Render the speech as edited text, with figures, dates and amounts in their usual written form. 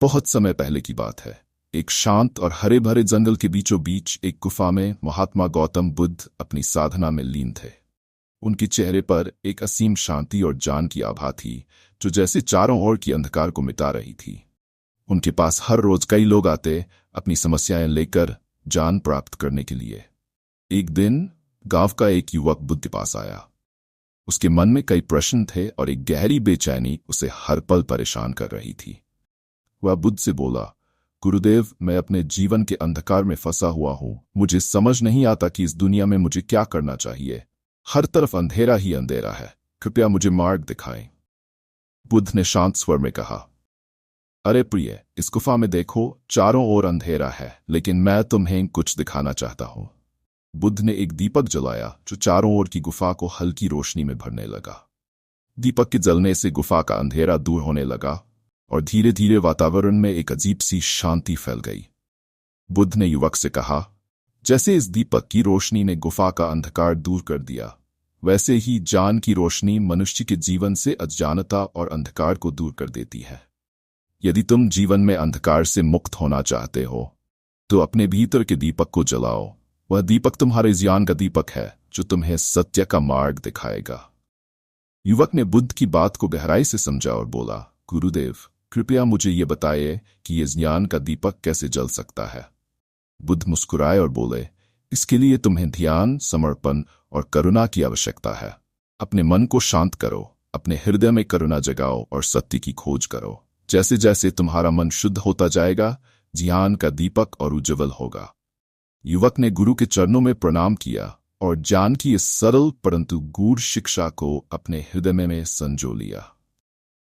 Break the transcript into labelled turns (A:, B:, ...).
A: बहुत समय पहले की बात है। एक शांत और हरे भरे जंगल के बीचों बीच एक गुफा में महात्मा गौतम बुद्ध अपनी साधना में लीन थे। उनके चेहरे पर एक असीम शांति और जान की आभा थी, जो जैसे चारों ओर की अंधकार को मिटा रही थी। उनके पास हर रोज कई लोग आते, अपनी समस्याएं लेकर, जान प्राप्त करने के लिए। एक दिन गांव का एक युवक बुद्ध के पास आया। उसके मन में कई प्रश्न थे और एक गहरी बेचैनी उसे हर पल परेशान कर रही थी। वह बुद्ध से बोला, गुरुदेव, मैं अपने जीवन के अंधकार में फंसा हुआ हूं। मुझे समझ नहीं आता कि इस दुनिया में मुझे क्या करना चाहिए। हर तरफ अंधेरा ही अंधेरा है। कृपया मुझे मार्ग दिखाएं। बुद्ध ने शांत स्वर में कहा, अरे प्रिय, इस गुफा में देखो, चारों ओर अंधेरा है, लेकिन मैं तुम्हें कुछ दिखाना चाहता हूं। बुद्ध ने एक दीपक जलाया, जो चारों ओर की गुफा को हल्की रोशनी में भरने लगा। दीपक के जलने से गुफा का अंधेरा दूर होने लगा और धीरे धीरे वातावरण में एक अजीब सी शांति फैल गई। बुद्ध ने युवक से कहा, जैसे इस दीपक की रोशनी ने गुफा का अंधकार दूर कर दिया, वैसे ही ज्ञान की रोशनी मनुष्य के जीवन से अज्ञानता और अंधकार को दूर कर देती है। यदि तुम जीवन में अंधकार से मुक्त होना चाहते हो, तो अपने भीतर के दीपक को जलाओ। वह दीपक तुम्हारे ज्ञान का दीपक है, जो तुम्हें सत्य का मार्ग दिखाएगा। युवक ने बुद्ध की बात को गहराई से समझा और बोला, गुरुदेव, कृपया मुझे ये बताइए कि ये ज्ञान का दीपक कैसे जल सकता है। बुद्ध मुस्कुराए और बोले, इसके लिए तुम्हें ध्यान, समर्पण और करुणा की आवश्यकता है। अपने मन को शांत करो, अपने हृदय में करुणा जगाओ और सत्य की खोज करो। जैसे जैसे तुम्हारा मन शुद्ध होता जाएगा, ज्ञान का दीपक और उज्ज्वल होगा। युवक ने गुरु के चरणों में प्रणाम किया और ज्ञान की इस सरल परंतु गूढ़ शिक्षा को अपने हृदय में संजो लिया।